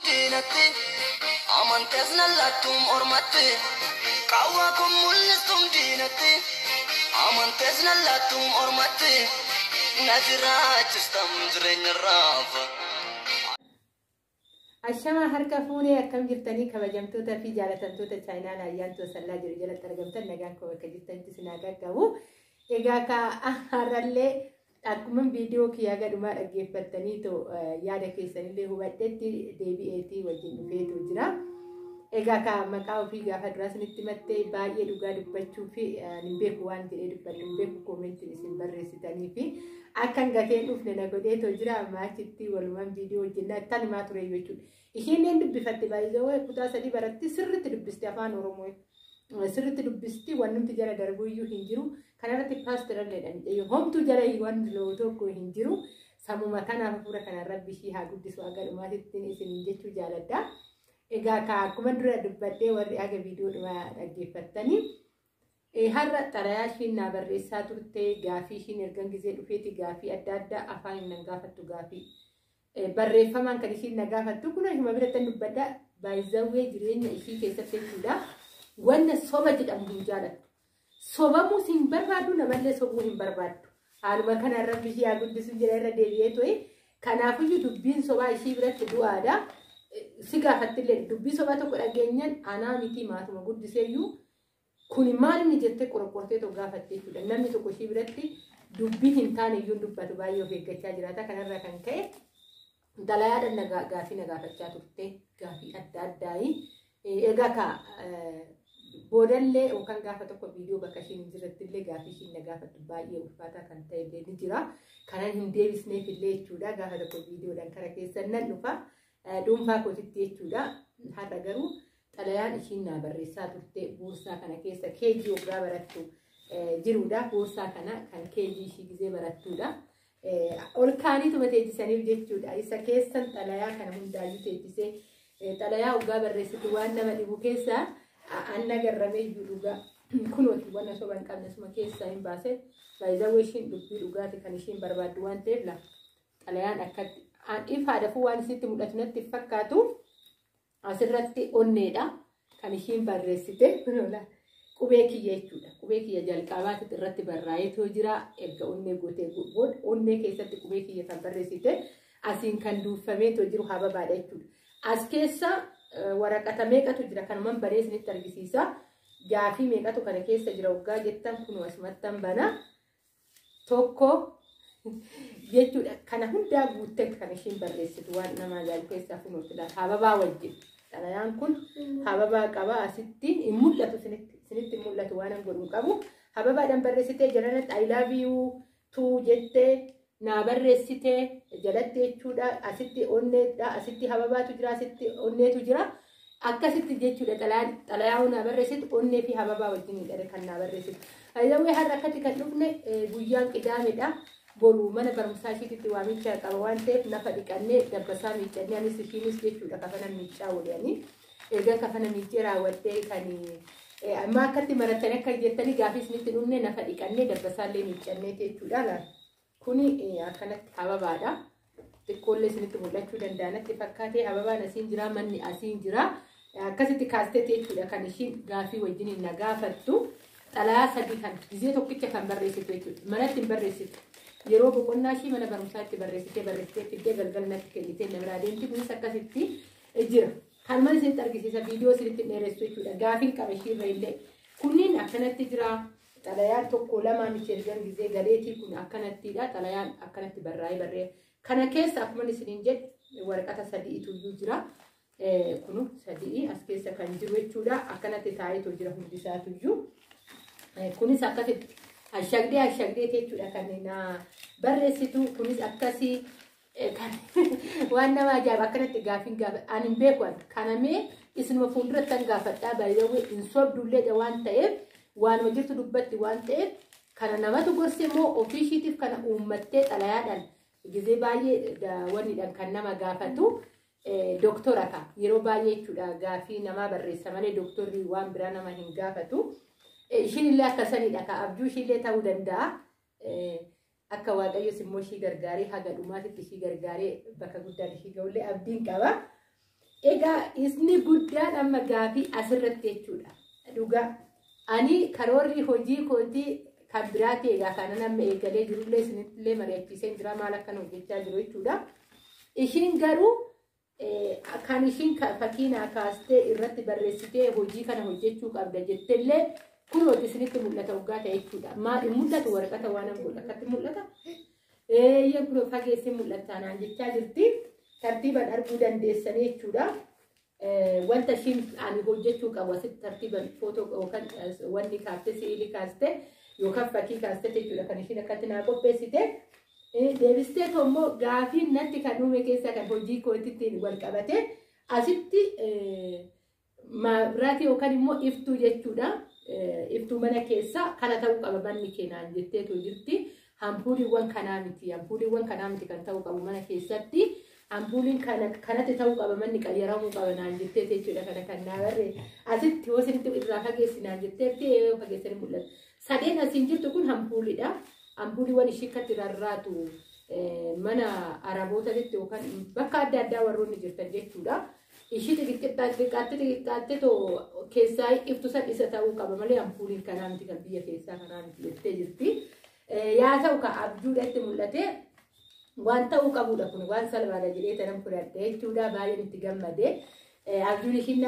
دينتي أمان تزنا لاتم أرمتي كواكم ملستم دينتي أمان تزنا لاتم أرمتي نزرات استمزرين الرافة الشما هركا فوني أكم جرتني كبجمتوتا في جالتنتوتا تشاينا لا يانتو سلا جرجلة ترجمتن نجاكو كجرتني تسناجا كابو إجاكا أهرالله أكمن فيديو كيا قدما أجيبتني تو يادا كيسني اللي هو تدي DBAT وجين فيتو جرا إجاكا مكاو في جافة دراس نتمتة باقي دوغا دبتشو في نبيه وان جري دبتشو نبيه كومنت نسين بريستاني في أكان غاتين أفنى نقولي تجرا ما تتي والمان فيديو جنة تاني ما تري يوتيوب إيشين يندب بفتي بايزوه كتا سدي براتي سر تدبستي أفان ورموي سر تدبستي وانم تجرا دربو يو هنجرو كنا رتي باستر لين يوم تجرا يوان لو توكو هنجرو سامو مكانا فورا كنا ربي شيء هاقول دسوا قال ما تتني سنينجتو جالدا إيجا كمن درا دبتي وري أجا فيديو ما أجيبتني هرّا ترياشين نابرّيسا ترتي غافيشين إرجان جزء وفيتي غافي أدادا أفاين نغافتو غافي برّيفمان كريشين نغافتو كنا هم بيرتن نبدا بايزاوي جرين إشي كيسة تيجودا وانا صوبة تدمون جالت صوبة موسين بربادو نملة صوبوهم بربادو هالو ما كان الرب شيء أقول دسم جريرة ديبيتوي كان أفجو دبين صوبة إشي برت دوادا سيغافت اللي دبي صوبة تقول أجنين أنا ميتي ما ثم أقول دسيو كوني مال نجتة كوربورتة توقفتي كده نامي توكشي برتي دبيه إنتان يجون دبته بايو في كتاجراتا كنا ركان كه دلائل النجافي نجافتشا ترتي كافي أداي إيجا كا بودلة وكان جافته كو فيديو بكشي نجرت اللي جافي شيء نجافت بايو وفاتا كان تايب نجرا كنا هندي بسنة في الليل تودا جافته كو فيديو دان كركي سنة نفا دوم فا كو تتي تودا هذا جرو طليان إشين نابرّيسا ترتي بورسا كنا كيسا كيجي وبرا براتو جرودا بورسا كان كيجي شيء جزء براتو دا أولكاني تو متى تسني بجتودا إسا كيسا طليان كنا هم دايو تيجي طليان وجا برّيسة وانا ما دبو كيسا أنا جرّمي جرودا كنوتي وانا شو بنكمل اسمه كيسا إن باسه بايزاويشين دبي جرودا تكنيشين بربادوان تبلا طليان أكاد إن هذا فوان سيت مدتنا تفكّاتو asirratti onneedha kan ishiin barreessite kunuula qubee kiyya jechuudha qubee kiyya jalqabaatti irratti barraa'ee jira erga onnee gootee booda onnee keessatti qubee kiyya kan barreessite asiin kan duufamee jiru hababaadha jechuudha as keessa waraqata meeqatu jira kan man bareessinitti argisiisa gaafii meeqatu kana keessa jira waggaa jettan kun asumattan bana tokko jechuudha kana hundaa guuttee kan ishiin barreessitu waan nama ajaa'ibu keessaa kunuuti hababaa wajjin طلعان كن هبابا كبا ستي إمولة سنت إمولة وانا نقول كابو هبابا دم برستة جلنت I love you تو جتة نابرستة جلتة شودا أستي أونة دا أستي هبابا تجرا أستي أونة تجرا أكستي جت شودا طلعان نابرست أونة في هبابا وجني ده كان نابرست هذا هو حركة كتلوفنا بوجان كدام ده بولو من برمساشي تتوامي شاك أوان تيف نفدي كأني دبسامي كأني أنا سكينس كيشو ده كفنا ميتشاو يعني إذا كفنا ميتشرا وتي كاني ما كتي مرتنا كجتني جافيس نتنوني نفدي كأني دبسالي ميتشاني كيشو ده لا كوني أكنت حبا بعدا تقول سنت مولا شو دندانة تفكرتي حبا بعدا سينجرا مني أسينجرا كذي تكاستي كيشو ده كانيشين جافي وجني نجافتو تلا سدي كان زي توكيت كان بريسيت كيشو مرات بريسيت yeroo boqonnaa mana barumsaatti barreessitee fiddee galgalnatti kennitee namaa deemti kunis akkasitti jira kan maal isin argisiisa viidiyoo isinitti dheeressu jechuudha gaafiin qabashiirra illee kunniin akkanatti jira xalayaan tokko lama micheergan gizee galeetii kun akkanattidha xalayaan akkanatti barraa'ee kana keessa akkuma isiniin jedhe waraqata sadiitu jira kunu sadii as keessa kan jiru jechuudha akkanatti taa'eetu jira hundisaatu iyyuu kunis akkasitti ashagdee jechuudha kanneen barreessitu kunis akkasi kan waan nama ajaa'iba akkanatti gaafiin ani hin beeku kanamee isinuma fuulduratti gaafadhaa baay'ee hin sobdullee waan ta'eef waan hojjetu dubbatti waan ta'eef kana namatu gorse immoo ofiishiitiif kana uummattee xalayaadhaan gizee baay'ee wanniidhaan kan nama gaafatu doktora ka yeroo baay'ee jechuudha gaafii namaa barreessa malee doktorri waan biraa nama hin gaafatu. Ishiin illee akkasaniidha ka abjuu ishiillee ta'uu danda'a akka waaqayyo simmoo ishii gargaaree haga dhumaatitti ishii gargaaree bakka guddaan ishii ga'ullee abdiin qaba Egaa isni guddaan amma gaafii asirratti jechuudha. Dhugaa ani karoorri hojii kootii kan biraati egaa kana nama eegalee jirullee isinillee mari'achiiseen jira maal akka hojjechaa jiru jechuudha. Ishiin garuu kan ishiin fakkiinaa kaastee irratti barreessitee hojii kana hojjechuu qabda jettellee kun hojii isinitti mul'ata waggaa ta'e jechuudha. Maali mul'atu waraqata waan akkatti mul'ata. Kun fageessee mul'ata naan jechaa jirti. Tartiibaan arguu dandeessanii jechuudha. Wanta ishiin ani hojjechuu qabu asitti tartiibaan footoo yookaan wanni kaastee si'ilii kaastee yookaan fakkii kaastee jechuudha kan ishiin akkatti naa qopheessite. Deebistee immoo gaafii natti kan uume keessa kan hojii kootiitiin wal qabate asitti maabiraatii yookaan immoo iftuu jechuudha. Iftuu mana keessa kana ta'uu qaba manni keenaan jetteetu jirti. Hampuuliiwwan kanaa miti. Hampuuliiwwan kanaa miti kan ta'uu qabu mana keessatti. Hampuuliin kanatti ta'uu qaba manni qayyaramuu qaba naan jettee jechuudha kana kan naa barree. Asitti yoo isinitti irraa fageessi naan jetteetti fageessanii mul'atu. Sadeen asiin jirtu kun hampuuliidha. Hampuuliiwwan ishii akkatti rarraatu mana arabootatti yookaan bakka adda addaa warroonni jirtan jechuudha. Ishii xixiqqaattee too keessaa iftu sadhiisa ta'uu qaba malee hampuuliin kanaa miti kan biyya keessaa kanaa miti jettee jirti. Yaa ta'u ka abjuudhatti mul'ate waan ta'uu qabudha kun waan salphaadha jedhee tanan fudhadhe jechuudha baay'een itti gammade. Abjuun ishiin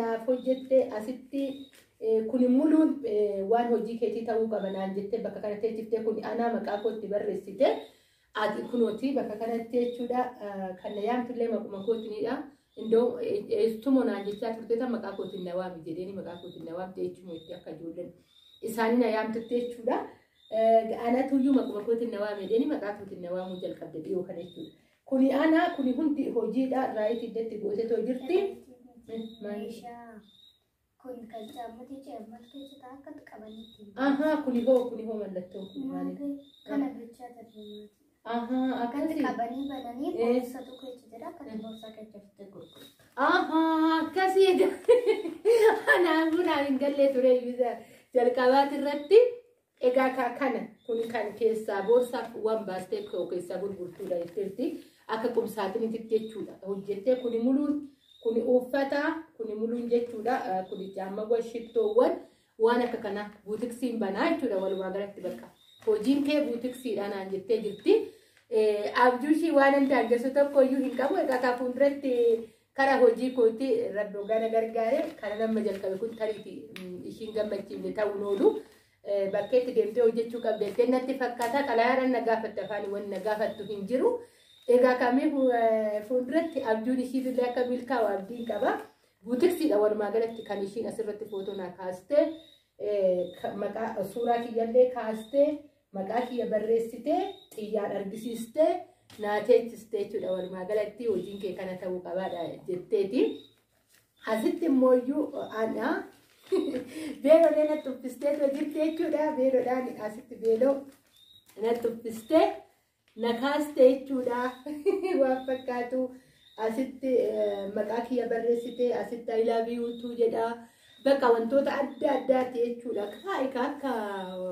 naaf hojjette asitti kun muluun waan hojii keetii ta'uu qaba naan jettee bakka kanatti jettee kun anaa maqaa kootti barreessite ati kunooti bakka kanatti jechuudha kan yaamtullee maquma kootinidha. Indoo eestumoo naan jechaa turte maqaa kootiin na waami jedheeni maqaa kootiin na waamte jechuun itti akka ijoolleen isaanii na yaamtutte jechuudha. Ana tuyyuu maquma kootiin na waame jedheeni maqaa kootiin na waamuu jalqabde dhiyoo kana jechuudha. Kuni ana kuni hundi hojiidha raayit iddatti gootetoo jirti. Kun kan caammati ceemmat keessa akka qabanitti. Kuni hoo mallattoo kun maali? Kana bichaa tarbiyyuu. Akkasii qabanii bananii boorsaa tokko keessa jira kan boorsaa keessa fitte gurguru. Akkasii anaan kun hin gallee ture iyyuu jalqabaati irratti egaa kana kun kan keessaa boorsaaf waan baastee keessaa gurgurtuudha jetteetti akka qumsaatinitti jechuudha hojjettee kuni muluun kuni uffata kuni muluun jechuudha kuni jaamawwan shittoowwan waan akka kana buutiksiin banaa jechuudha walumaa galatti bakka hojiin kee buutiksiidhaan aan jettee jirti. Abjuushii waan hin daangessu tokko iyyuu hin qabu egaa kaa fuulduratti karaa hojii kooti rabbi gana gargaare kana nama jalqabe kun tariiti ishiin gammachiifne ta'uun oolu bakkeetti deemtee hojjechuu qabdeettee natti fakkaata xalayaadhaan na gaafatte afaan waan na gaafattu hin jiru. Egaa kamii fuulduratti abjuun ishiitillee akka milkaa'u abdiin qaba. Buutiksiidha walumaa galatti kan ishiin asirratti footoo naa kaastee maqaa suuraa kiyyallee kaastee maqaa kiyya barreessitee xiyyaan argisiistee naateechistee jechuudha walumaa galatti hojiin kee kana ta'uu qabaadha jetteeti. Asitti immoo iyyuu ana beelodee natti uffistee jirti jechuudha. Beelodhaan asitti beeloo natti uffistee na kaastee jechuudha waan fakkaatu asitti maqaa kiyya barreessitee asitti I love you jedha. Bakka wantoota adda addaati jechuudha. Akka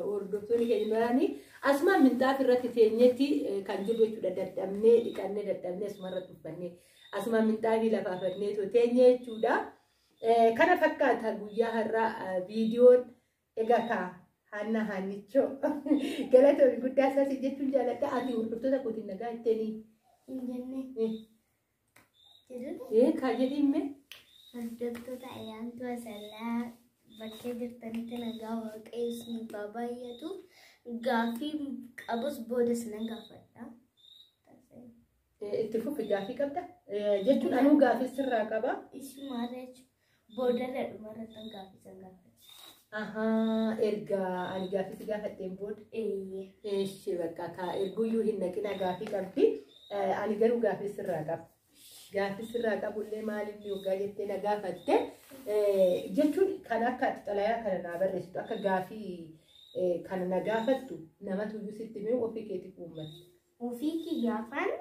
hordoftoonni keenya baranii asuma minxaaf irratti teenyetti kan jiru jechuudha. Dadhabnee dhiqannee dadhabnee asuma irratti uffannee asuma minxaafii lafaafannee teenyee jechuudha. Kana fakkaata guyyaa har'aa viidiyoon egaa Hanna Hannichoo galatoon guddaa isaas jechuun jaalladha. Ati hordoftoota kootiin nagaa jetteenii Injenne. Kaayyeetiimme. Hordoftoota ayyaantu asallaa bakkee jirtanitti nagaa waaqayyoon baay'atu gaafii qabus boodas nan gaafadha. Itti fufi gaafii qabda jechuun anuu gaafii sirraa qaba. Isumaarra jechuun boodarra dhumarratti gaafii san gaafadha. Erga ani gaafii si gaafadheen booda. Eeyyee bakka erguyyuu hin naqina gaafii qabdi. Ani garuu gaafii sirraa qaba. Gaafii sirraa qabullee maaliif yookaan jettee na gaafatte jechuun kan akka xalayaa kana naa barreessitu akka gaafii kana na gaafattu namatu iyyuu sitti mee ofii keetii uummata. Ofii kiyyaafaan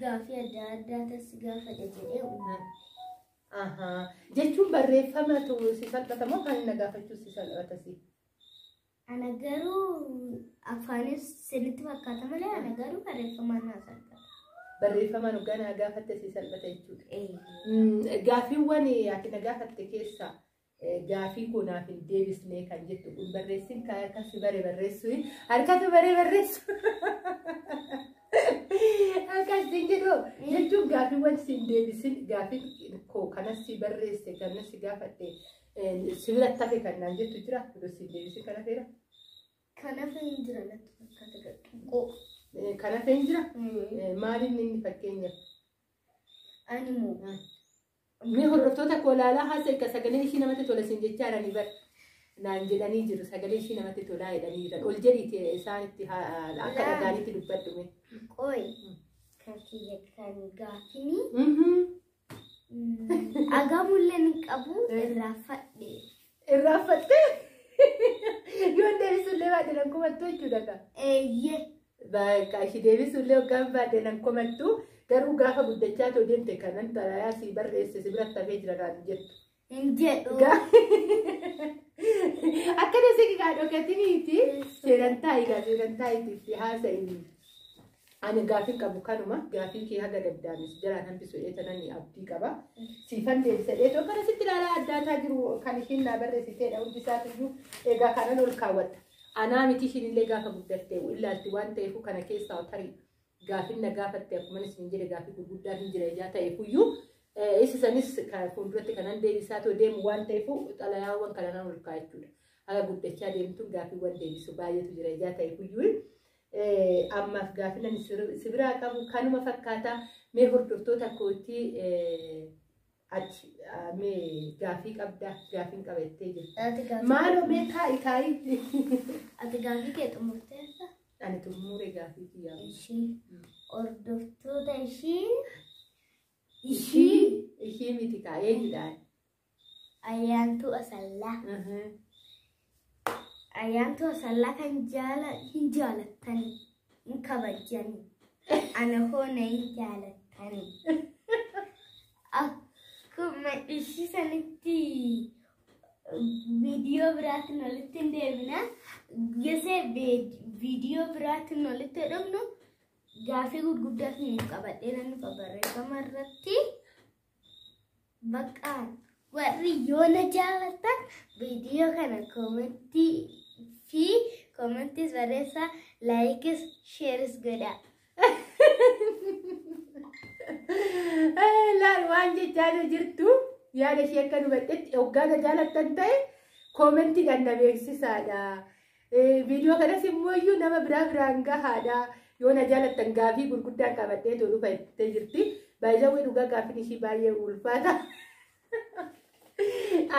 gaafii adda addaa tassi gaafadha jedhee uummata. Jechuun barreeffamatu si salphatamoo kan na gaafachuu si salphatasi? Ana garuu afaanis sirriitti fakkaata malee ana garuu barreeffamaan naa salphata. barreeffama nu ganaa gaafatte si salphata jechuudha. Gaaffiiwwan ati na gaafatte keessa gaafii kunaaf hin deebisnee kan jettu kun barreessin harkatti bare barreessu harkatti bare barreessu. Akkasiin jedhu jechuun gaaffiiwwan si hin deebisin gaafii koo kanas si barreesse kanas si gaafatte sibila tafe kan naan jettu jira si hin deebisin kana feera. Kanaaf hin jira natti fakkaata gaqqoo. Kanaaf hin jira maaliin inni fakkeenya? Ani moo mee hordoftoota koo laalaa haasa'e ka sagalee ishii namatti tola siin jechaa jiranii bar naan jedhanii jiru sagalee ishii namatti tolaa jedhanii jiran ol jedhiiti isaanitti akka dhagaanitti dubbadhume. Qoy kan kiyya kan gaafini agamullee ni qabu irraafadhe. Irraafadhe? Yoon deebisullee baadhee kumattu jechuudha ka? Eeyyee. Bakka ishii deebisullee hoggaan baadhee kumattu garuu gaafa guddachaa too deemte kanan xalayaa si barreesse si biratti hafee jira kan jettu. Hin jedhu. Akkana si dhokatiniiti seeran taayitii haasa'ini. Ani gaafii qabu kanuma gaafii kee haga daddaanis jiraan hambisu eetanani abdii qaba. Siifan deebisadhee too kana sitti ilaalaa addaataa jiru kan ishiin naa barreessiteedha hundi isaatiyyuu egaa kanan ol kaawwatta. Anaa miti ishiinillee gaafa guddattee ilaalti waan ta'eef kana keessaa tarii gaafin na gaafatte akkuma isin jedhe gaafii gurguddaan hin jira ijaa ta'eefuyyuu isisanis fuulduratti kanan deebisaa too deemu waan ta'eefu xalayaawwan kanaan ol kaa'achuudha. Haga guddachaa deemtuun gaafiiwwan deebisu baay'eetu jira ijaa ta'eefuyyuu. Ammaaf gaafin ani sibiraa qabu kanuma fakkaataa mee hordoftoota kootii mee gaafii qabdaa gaafiin qabattee jirti. Maaloo mee kaa'i. Ati gaafii kee xumurteessa? Ani xumure gaafii kiyyaa. Ishii hordoftoota ishii miti kaa'ee jedhaan. Ayyaantuu Asallaa. Ayyaantuu Asallaa kan hin jaalattanii hin kabajanii ana hoona hin jaalattanii akkuma ishii sanitti viidiyoo biraatiin walitti hin deebina yesee viidiyoo biraatiin walitti dhufnu gaafii gurguddaatiin hin qabadhee nanni barreeffama irratti baqqaan warri yoo na jaalatan viidiyoo kana koomentii fi koomentis barreessaa laayikis sheeris godhaa. Laal waan jechaa jirtu yaada ishee akka dubbadhetti hoggaana jaalatan ta'e koomentiidhaan na beeksisaadha. Viidiyoo kanas immoo iyyuu nama biraan gahaadha. Yoo na jaalatan gaafii gurguddaa qabadhee too dhufa itti jirti. Baay'ee dhugaa gaafiin ishii baay'ee ulfaata.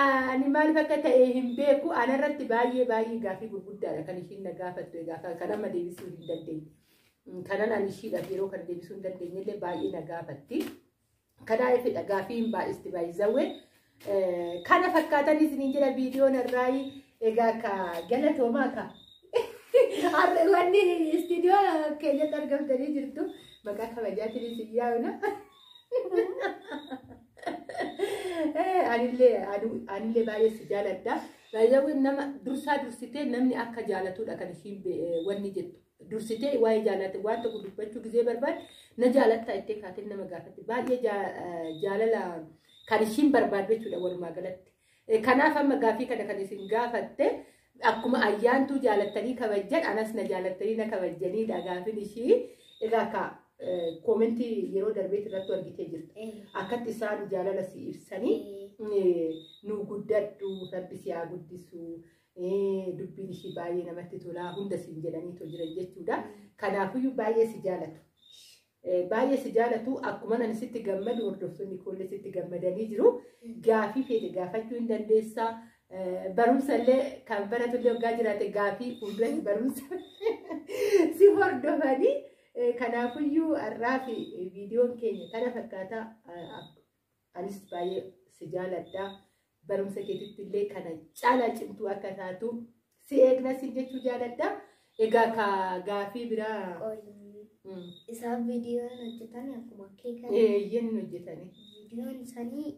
Ani maaliif akka ta'e hin beeku anarratti baay'ee gaafii gurguddaadha kan ishiin na gaafattu gaafa kan amma deebisuu hin dandeenye. Kanan ani ishiidhaaf yeroo kana deebisuu hin dandeenye illee baay'ee na gaafatti. Kanaafidha gaafii hin baay'isti baay'isawwe. Kana fakkaatan isiniin jira viidiyoon irraayi egaa ka galatoomaa ka. Wanni istiidiyoo keenyatti argamtanii jirtu maqaa kabajaatiin isin yaa'una. Anillee baay'ee si jaaladha. Baay'ee nama dursitee namni akka jaalatudha kan ishiin wanni jettu. Dursitee waa'ee jaalate waan tokko dubbachuu gisee barbaade na jaalatta ittee kaatee nama gaafatti. Baay'ee jaalala kan ishiin barbaadu jechuudha walumaa galatti. Kanaaf amma gaafii kana kan isin gaafatte akkuma ayyaantuu jaalattanii kabajjan anas na jaalattanii na kabajjaniidha gaafiin ishii. Egaa ka koomentii yeroo darbeet irratti argitee jirti. Akkatti isaan jaalala si ibsanii nu guddadhu rabbi si haa guddisu dubbiin ishii baay'ee namatti tola hunda siin jedhanii too jiran jechuudha. Kanaafiyyuu baay'ee si jaalatu. Baay'ee si jaalatu akkuma nan sitti gammadu hordoftoonni koollee sitti gammadanii jiru. Gaafii fedhe gaafachuu hin dandeessaa. Barumsa illee kan baratullee waggaa jiraate gaafii fuulduratti barumsa si hordofanii. Kanaafiyyuu har'aa fi viidiyoon keenya kana fakkaataa anis baay'ee si jaaladha. Barumsa keetitti illee kana caalaa cimtuu akka taatu si eegna si jechuu jaaladha. Egaa ka gaafii biraa isaan viidiyoon hojjetanii akkuma keekan yennu hojjetanii viidiyoon isaanii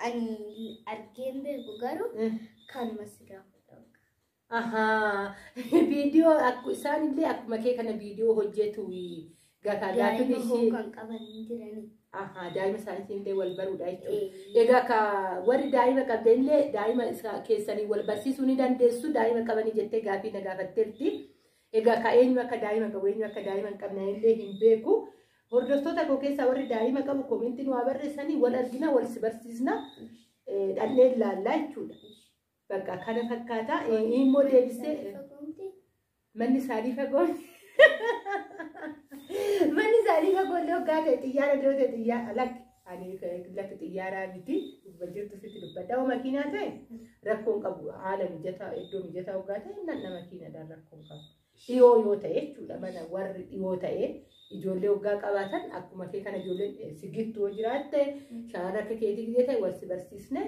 ani argeen beeku garuu kanuma si gaafadha. Viidiyoo isaanillee akkuma kee kana viidiyoo hojjetu Gaafii ishee kan qaban jirani. daa'ima isaanii illee wal baruudha jechuudha. Egaa ka warri daa'ima qabdillee daa'ima keessanii wal barsiisuu ni dandeessu. Daa'ima qabanii jettee gaafii na gaafatteerti. Egaa ka eenyu akka daa'ima qabu eenyu akka daa'ima hin qabne illee hin beeku. Hordoftoota koo keessaa warri daa'ima qabu koomentiitti nu barreessanii wal argina wal si barsiisna dhallee ilaallaa jechuudha. Bakka kana fakkaata immoo deebisee manni isaanii fagoon. Mani sari ka gollo gaga tiyara dote tiyara lakki ani lakki tiyara miti bajirtu sitti dubbadda o makina ta'e rakkoon qabu haala mijataa iddoo mijataa ugaa ta'e nama makiinadhaan rakkoon qabu dhiyoo yoo ta'e jechuudha mana warri dhiyoo ta'e ijoollee ugaa qabaatan akkuma kee kana ijoolleen sigittuu jiraatte shaara akka keetii gidee ta'e wal si barsiisne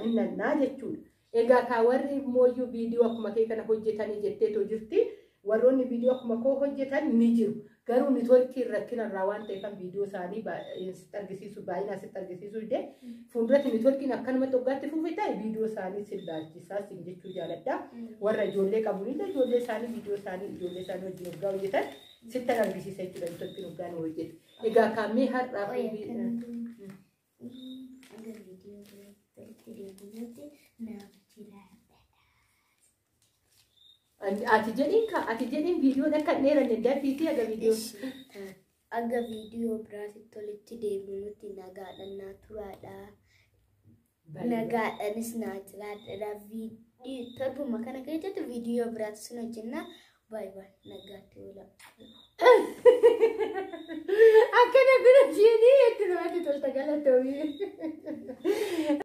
innannaa jechuudha. Egaa ka warri mooyyuu viidiyoo akkuma kee kana hojjetanii jetteetoo jirti. Warroonni viidiyoo akkuma koo hojjetan ni jiru. Garuu niitoorkii rakkinarraa waan ta'eef viidiyoo isaanii sitti argisiisu baay'inaan sitti argisiisu illee fuulduratti niitoorkiin akkanumatti waggaatti fuufee ta'e viidiyoo isaanii sillaachisaa sin jechuu jaaladha. Warra ijoollee qabuun illee ijoollee isaanii viidiyoo isaanii ijoollee isaanii wajjin waggaa hojjetan sitti argisiisa jechuudha niitoorkiin waggaan hojjetu. Egaa kaamee har'aaf ati jedhin viidiyoo akka dheeran dandeetti aga viidiyoo biraatti tolitti deebinutti nagaadhaan turaadha. Nagaadhaanis naatiraadha. Viidiyoo torbuma kana keessatti viidiyoo biraatti sun hojjenna. Baay'ee nagaatti oola. Akkana bira jiini hedduu namatti tolta galatoomi.